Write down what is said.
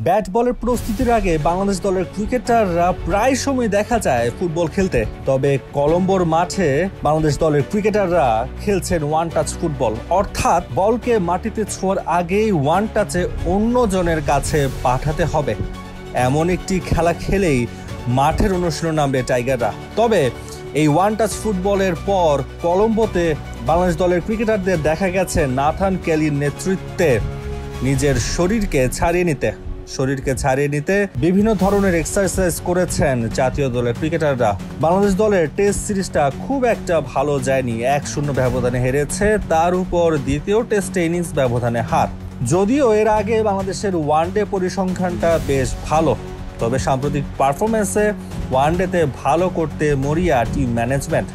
Bat বলের প্রস্তুতির আগে বাংলাদেশ দলের ক্রিকেটাররা প্রায় সময় দেখা যায় ফুটবল খেলতে। তবে কলম্বোর মাঠে বাংলাদেশ দলের ক্রিকেটাররা খেলছেন ওয়ান টাচ ফুটবল, অর্থাৎ বলকে মাটিতে ছোঁয়ার আগেই ওয়ান টাচে অন্য জনের কাছে পাঠাতে হবে। এমন একটি খেলা খেলেই মাঠের অনুশীলন নামবে টাইগাররা। তবে এই ওয়ান টাচ ফুটবলের পর কলম্বোতে বাংলাদেশ দলের ক্রিকেটারদের দেখা গেছে নাথান কেলির নেতৃত্বে নিজের শরীরকে ছাড়িয়ে নিতে বিভিন্ন ধরনের এক্সারসাইজ করেছেন জাতীয় দলের ক্রিকেটাররা। বাংলাদেশ দলের টেস্ট সিরিজটা খুব একটা ভালো যায়নি, 1-0 ব্যবধানে হেরেছে, তার উপর দ্বিতীয় টেস্টে ইনিংস ব্যবধানে হার। যদিও এর আগে বাংলাদেশের ওয়ানডে পরিসংখ্যানটা বেশ ভালো, তবে সাম্প্রতিক পারফরমেন্সে ওয়ানডেতে ভালো করতে মরিয়া টিম ম্যানেজমেন্ট।